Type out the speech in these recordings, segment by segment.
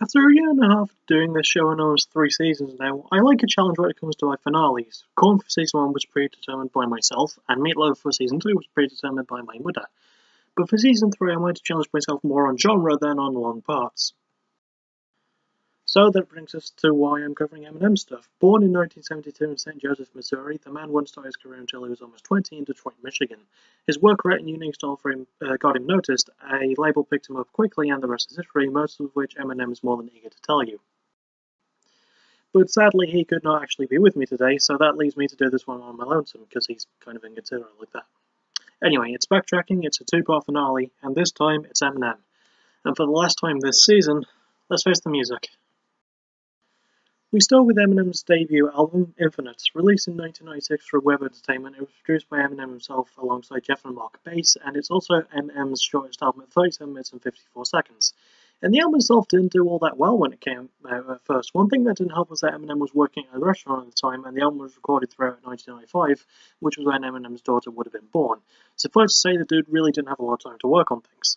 After a year and a half doing this show and almost 3 seasons now, I like a challenge when it comes to my finales. Corn for season 1 was predetermined by myself, and Meatloaf for season 2 was predetermined by my mother. But for season 3 I wanted to challenge myself more on genre than on long parts. So that brings us to why I'm covering Eminem stuff. Born in 1972 in St. Joseph, Missouri, the man wouldn't start his career until he was almost 20 in Detroit, Michigan. His work rate and unique style for him got him noticed, a label picked him up quickly, and the rest is history, most of which Eminem is more than eager to tell you. But sadly, he could not actually be with me today, so that leaves me to do this one on my lonesome, because he's kind of inconsiderate like that. Anyway, it's Backtracking, it's a two-part finale, and this time it's Eminem. And for the last time this season, let's face the music. We start with Eminem's debut album, Infinite. Released in 1996 for Web Entertainment, it was produced by Eminem himself alongside Jeff and Mark Bass, and it's also Eminem's shortest album at 37 minutes and 54 seconds. And the album itself didn't do all that well when it came out at first. One thing that didn't help was that Eminem was working at a restaurant at the time, and the album was recorded throughout 1995, which was when Eminem's daughter would have been born. Suffice to say, the dude really didn't have a lot of time to work on things.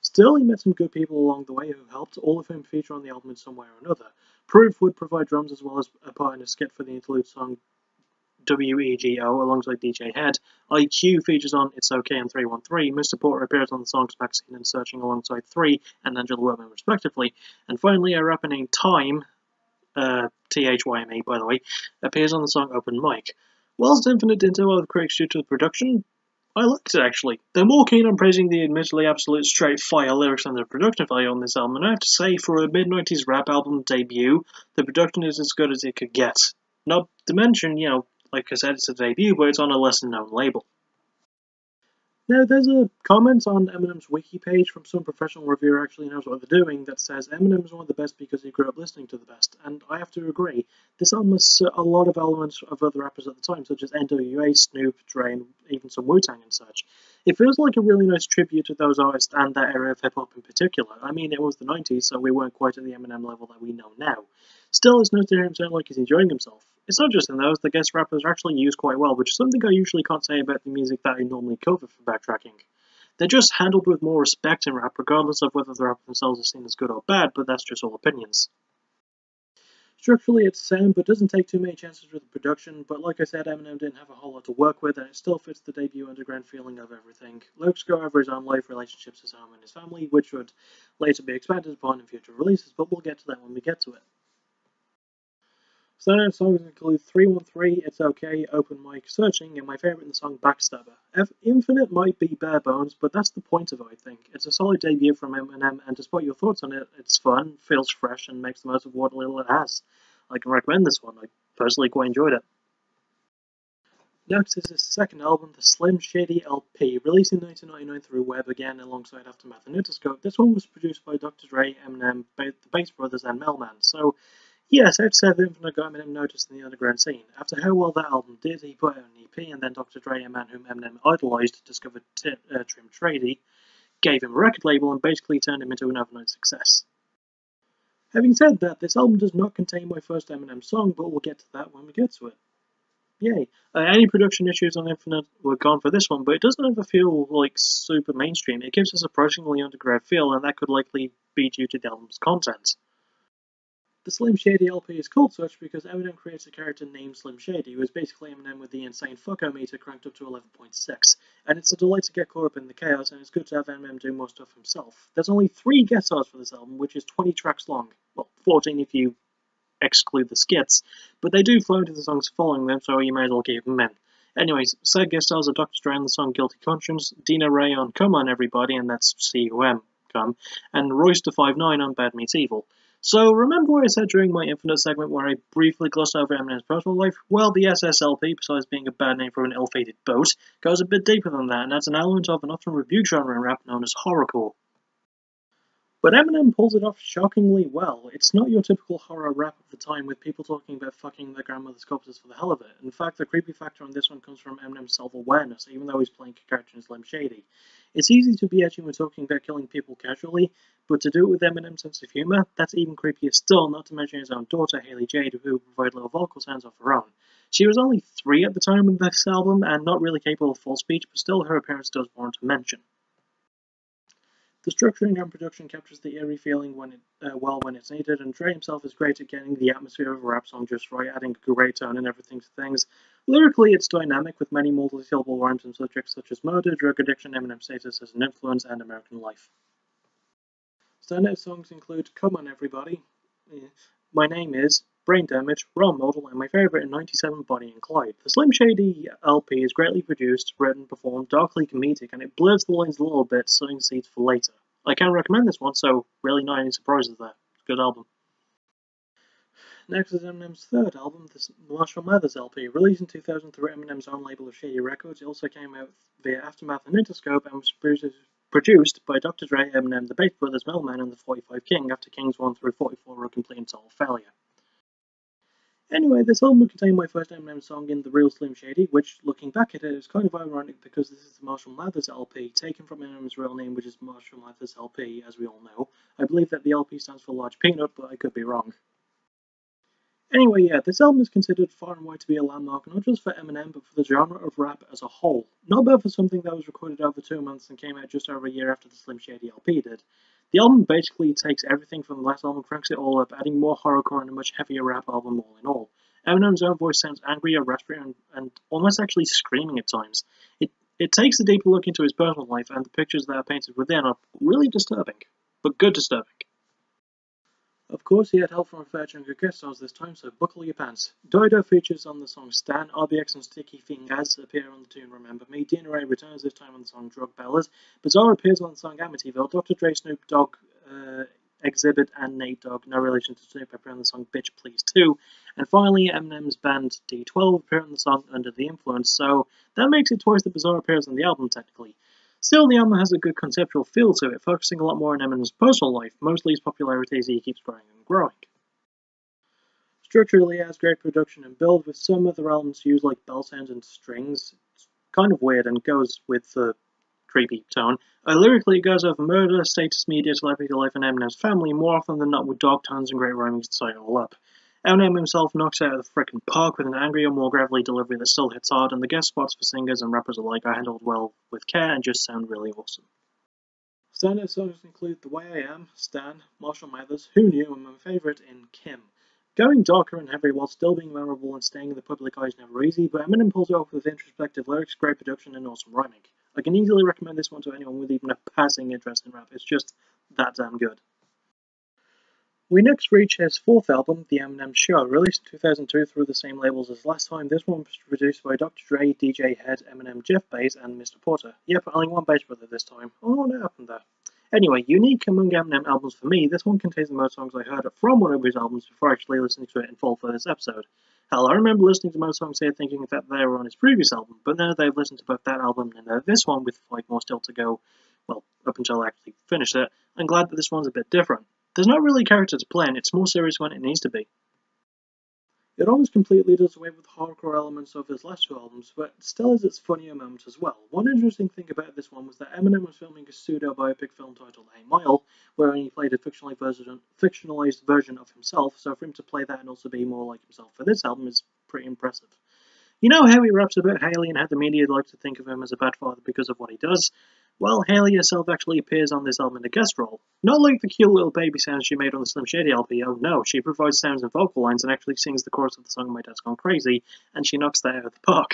Still, he met some good people along the way who helped, all of whom feature on the album in some way or another. Proof would provide drums as well as a part in a skit for the interlude song WEGO alongside DJ Head. IQ features on It's OK and 313. Mr. Porter appears on the songs Maxine and Searching alongside 3 and Angela Whitman respectively. And finally, a rapper named Time, T-H-Y-M-E by the way, appears on the song Open Mic. Whilst Infinite didn't do well with critics due to the production, I liked it actually. They're more keen on praising the admittedly absolute straight fire lyrics and the production value on this album, and I have to say, for a mid-90s rap album debut, the production is as good as it could get. Not to mention, like I said, it's a debut, but it's on a lesser-known label. Now, there's a comment on Eminem's wiki page from some professional reviewer who actually knows what they're doing that says Eminem is one of the best because he grew up listening to the best, and I have to agree. This album has a lot of elements of other rappers at the time, such as NWA, Snoop, Dre, and even some Wu-Tang and such. It feels like a really nice tribute to those artists and that era of hip-hop in particular. I mean, it was the 90s, so we weren't quite at the Eminem level that we know now. Still, it's nice to hear him sound like he's enjoying himself. It's not just in those, the guest rappers are actually used quite well, which is something I usually can't say about the music that I normally cover for Backtracking. They're just handled with more respect in rap, regardless of whether the rappers themselves are seen as good or bad, but that's just all opinions. Structurally, it's sound, but doesn't take too many chances with the production, but like I said, Eminem didn't have a whole lot to work with, and it still fits the debut underground feeling of everything. Lyrics go over his own life, relationships, his home, and his family, which would later be expanded upon in future releases, but we'll get to that when we get to it. Standout songs include 313, It's OK, Open Mic, Searching, and my favourite in the song Backstabber. Infinite might be bare bones, but that's the point of it, I think. It's a solid debut from Eminem, and despite your thoughts on it, it's fun, feels fresh, and makes the most of what little it has. I can recommend this one. I personally quite enjoyed it. Next is his second album, the Slim Shady LP, released in 1999 through Web again alongside Aftermath and Interscope. This one was produced by Dr. Dre, Eminem, the Bass Brothers, and Melman. So, yes, I'd say Infinite got Eminem noticed in the underground scene. After how well that album did, he put out an EP, and then Dr. Dre, a man whom Eminem idolized, discovered Trim Trady, gave him a record label, and basically turned him into an overnight success. Having said that, this album does not contain my first Eminem song, but we'll get to that when we get to it. Yay. Any production issues on Infinite were gone for this one, but it doesn't ever feel like super mainstream. It gives us a approachingly underground feel, and that could likely be due to the album's content. The Slim Shady LP is called such because Eminem creates a character named Slim Shady, who is basically Eminem with the insane fuck-o-meter cranked up to 11.6, and it's a delight to get caught up in the chaos, and it's good to have Eminem do more stuff himself. There's only 3 guest stars for this album, which is 20 tracks long. Well, 14 if you exclude the skits, but they do flow into the songs following them, so you may as well keep them in. Anyways, said guest stars are Dr. Dre on the song Guilty Conscience, Dina Ray on Come On Everybody, and that's C-U-M, come, and Royce da 5'9" on Bad Meets Evil. So, remember what I said during my Infinite segment where I briefly glossed over Eminem's personal life? Well, the SSLP, besides being a bad name for an ill-fated boat, goes a bit deeper than that, and adds an element of an often rebuked genre in rap known as horrorcore. But Eminem pulls it off shockingly well. It's not your typical horror rap of the time with people talking about fucking their grandmother's corpses for the hell of it. In fact, the creepy factor on this one comes from Eminem's self-awareness, even though he's playing a character in Slim Shady. It's easy to be edgy when talking about killing people casually, but to do it with Eminem's sense of humour, that's even creepier still, not to mention his own daughter, Haley Jade, who provided little vocal sounds of her own. She was only 3 at the time of this album, and not really capable of full speech, but still her appearance does warrant a mention. The structuring and production captures the eerie feeling when it's needed, and Dre himself is great at getting the atmosphere of a rap song just right, adding a great tone and everything to things. Lyrically, it's dynamic with many multi-syllable rhymes and subjects such as murder, drug addiction, Eminem status as an influence, and American life. Standout songs include Come On Everybody, My Name Is, Brain Damage, Role Model, and my favourite in '97, Bonnie and Clyde. The Slim Shady LP is greatly produced, written, performed, darkly comedic, and it blurs the lines a little bit, sowing seeds for later. I can recommend this one, so really not any surprises there. It's a good album. Next is Eminem's third album, the Marshall Mathers LP. Released in 2000 through Eminem's own label of Shady Records, it also came out via Aftermath and Interscope and was produced by Dr. Dre, Eminem, the Bates Brothers, Melman, and the 45 King after Kings 1 through 44 were a complete and total failure. Anyway, this album contained my first Eminem song in The Real Slim Shady, which, looking back at it, is kind of ironic because this is the Marshall Mathers LP, taken from Eminem's real name, which is Marshall Mathers LP, as we all know. I believe that the LP stands for Large Peanut, but I could be wrong. Anyway, yeah, this album is considered far and wide to be a landmark, not just for Eminem, but for the genre of rap as a whole. Not bad for something that was recorded over 2 months and came out just over a year after the Slim Shady LP did. The album basically takes everything from the last album, cranks it all up, adding more horrorcore and a much heavier rap album all in all. Eminem's own voice sounds angrier, raspier, and almost actually screaming at times. It takes a deeper look into his personal life, and the pictures that are painted within are really disturbing, but good disturbing. Of course, he had help from a fair chunk of guest stars this time, so buckle your pants. Dido features on the song Stan, RBX and Sticky Fingers appear on the tune Remember Me, Dina Ray returns this time on the song Drug Bellas, Bizarre appears on the song Amityville, Dr. Dre, Snoop Dogg, Exhibit, and Nate Dogg, no relation to Snoop, appear on the song Bitch Please 2, and finally Eminem's band D12 appear on the song Under the Influence, so that makes it twice that Bizarre appears on the album technically. Still, the album has a good conceptual feel to it, focusing a lot more on Eminem's personal life, mostly his popularity as he keeps growing and growing. Structurally, it has great production and build, with some other albums used like bell sounds and strings. It's kind of weird and goes with the creepy tone. Lyrically, it goes over murder, status, media, celebrity life, and Eminem's family, more often than not with dark tones and great rhyming to tie it all up. Eminem himself knocks out of the frickin' park with an angrier, more gravelly delivery that still hits hard, and the guest spots for singers and rappers alike are handled well with care and just sound really awesome. Standout songs include The Way I Am, Stan, Marshall Mathers, Who Knew, and my favourite in Kim. Going darker and heavy while still being memorable and staying in the public eye is never easy, but Eminem pulls it off with introspective lyrics, great production, and awesome rhyming. I can easily recommend this one to anyone with even a passing interest in rap, it's just that damn good. We next reach his fourth album, The Eminem Show, released in 2002 through the same labels as last time. This one was produced by Dr. Dre, DJ Head, Eminem, Jeff Bass, and Mr. Porter. Yep, only one bass brother this time. I don't know what happened there. Anyway, unique among Eminem albums for me, this one contains the most songs I heard from one of his albums before actually listening to it in full for this episode. Hell, I remember listening to most songs here thinking that they were on his previous album, but now they've listened to both that album and this one with 5 more still to go, well, up until I actually finish it. I'm glad that this one's a bit different. There's not really a character to play, and it's more serious when it needs to be. It almost completely does away with the hardcore elements of his last 2 albums, but still has its funnier moments as well. One interesting thing about this one was that Eminem was filming a pseudo-biopic film titled A Mile, wherein he played a fictionalized version of himself, so for him to play that and also be more like himself for this album is pretty impressive. You know how he raps about Haley and how the media like to think of him as a bad father because of what he does? Well, Haley herself actually appears on this album in a guest role. Not like the cute little baby sounds she made on the Slim Shady LP, oh no, she provides sounds and vocal lines and actually sings the chorus of the song My Dad's Gone Crazy, and she knocks that out of the park.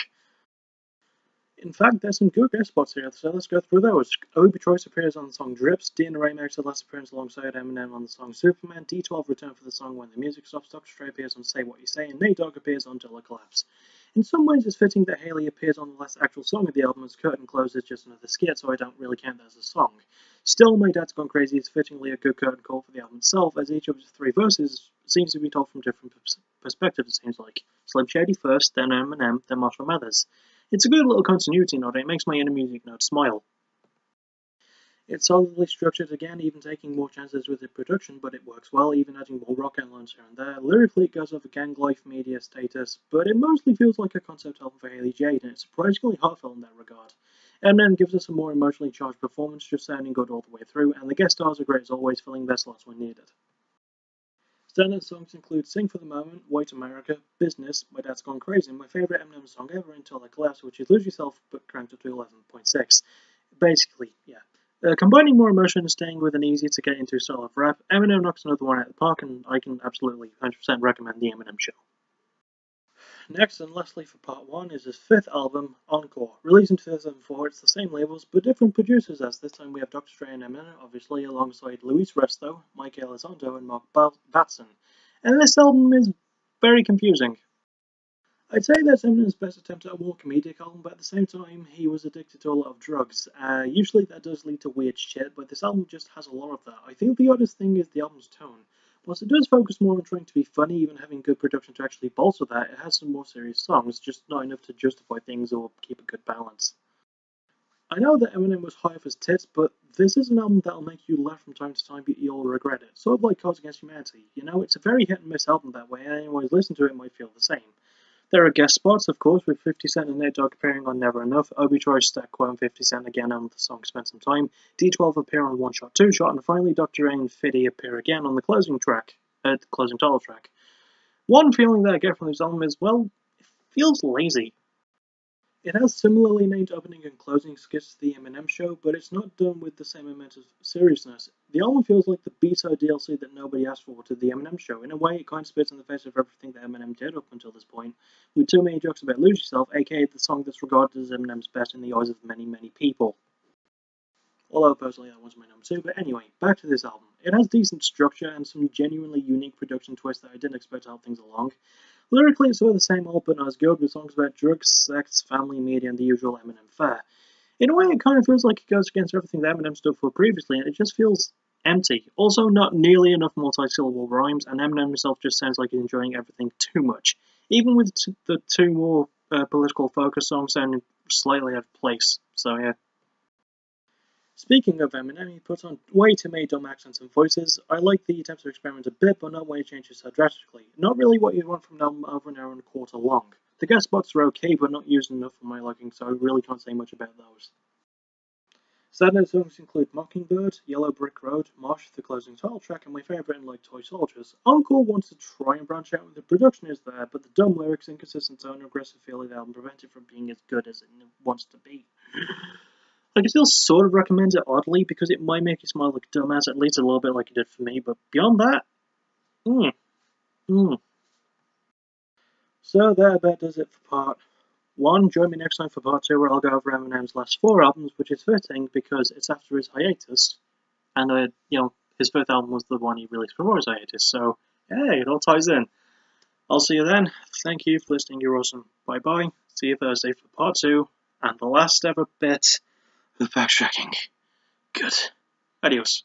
In fact, there's some good guest spots here, so let's go through those. Obi Trice appears on the song Drips, Dina Ray makes her last appearance alongside Eminem on the song Superman, D12 returns for the song When the Music Stops, Dr. Dre appears on Say What You Say, and Nate Dogg appears on Till I Collapse. In some ways, it's fitting that Haley appears on the last actual song of the album as Curtain Close is just another skit, so I don't really count that as a song. Still, My Dad's Gone Crazy is fittingly a good curtain call for the album itself, as each of its 3 verses seems to be told from different perspectives, it seems like. Slim Shady first, then Eminem, then Marshall Mathers. It's a good little continuity note, it makes my inner music nerd smile. It's solidly structured again, even taking more chances with the production, but it works well, even adding more rock elements here and there. Lyrically, it goes over gang life, media status, but it mostly feels like a concept album for Haley Jade, and it's surprisingly heartfelt in that regard. Eminem gives us a more emotionally charged performance, just sounding good all the way through, and the guest stars are great as always, filling their slots when needed. Standout songs include Sing for the Moment, White America, Business, My Dad's Gone Crazy, and my favourite Eminem song ever, Until I Collapse, which is Lose Yourself but cranked up to 11.6. Basically, yeah. Combining more emotion and staying with an easy to get into style of rap, Eminem knocks another one out of the park, and I can absolutely 100% recommend the Eminem Show. Next and lastly for part 1 is his 5th album, Encore. Released in 2004, it's the same labels but different producers, as this time we have Dr. Dre and Eminem, obviously, alongside Luis Resto, Mike Elizondo and Mark Batson. And this album is very confusing. I'd say that's Eminem's best attempt at a more comedic album, but at the same time, he was addicted to a lot of drugs. Usually that does lead to weird shit, but this album just has a lot of that. I think the oddest thing is the album's tone. Whilst it does focus more on trying to be funny, even having good production to actually bolster that, it has some more serious songs, just not enough to justify things or keep a good balance. I know that Eminem was high off his tits, but this is an album that'll make you laugh from time to time, but you'll regret it. Sort of like Cards Against Humanity. You know, it's a very hit and miss album that way, and anyone who's listened to it might feel the same. There are guest spots, of course, with 50 Cent and Nate Dogg appearing on Never Enough, Obi Trice Stack quoting 50 Cent again on the song Spend Some Time, D12 appear on One Shot, Two Shot, and finally Dr. A and Fiddy appear again on the closing title track. One feeling that I get from this album is, well, it feels lazy. It has similarly named opening and closing skits to the Eminem Show, but it's not done with the same amount of seriousness. The album feels like the B-side DLC that nobody asked for to the Eminem Show. In a way, it kind of spits in the face of everything that Eminem did up until this point, with too many jokes about Lose Yourself, aka the song that's regarded as Eminem's best in the eyes of many, many people. Although personally that was my number 2, but anyway, back to this album. It has decent structure and some genuinely unique production twists that I didn't expect to help things along. Lyrically, it's sort of the same old but not as good, with songs about drugs, sex, family, media, and the usual Eminem fare. In a way, it kind of feels like it goes against everything that Eminem stood for previously, and it just feels empty. Also, not nearly enough multi-syllable rhymes, and Eminem himself just sounds like he's enjoying everything too much. Even with the two more political focus songs sounding slightly out of place, so yeah. Speaking of Eminem, he puts on way too many dumb accents and voices. I like the attempt to experiment a bit, but not when it changes so drastically. Not really what you'd want from an album over an hour and a quarter long. The guest spots are okay, but not used enough for my liking, so I really can't say much about those. Standout songs include Mockingbird, Yellow Brick Road, Marsh, the closing title track, and my favourite in like Toy Soldiers. Encore wants to try and branch out when the production is there, but the dumb lyrics, inconsistent tone, and aggressive feel of the album prevent it from being as good as it wants to be. I can still sort of recommend it oddly, because it might make you smile like a dumbass, at least a little bit like it did for me, but beyond that, So that about does it for part 1. Join me next time for part 2, where I'll go over Eminem's last 4 albums, which is fitting because it's after his hiatus, and his 5th album was the one he released before his hiatus, so hey, it all ties in. I'll see you then. Thank you for listening, you're awesome. Bye bye. See you Thursday for part 2, and the last ever bit of backtracking. Good. Adios.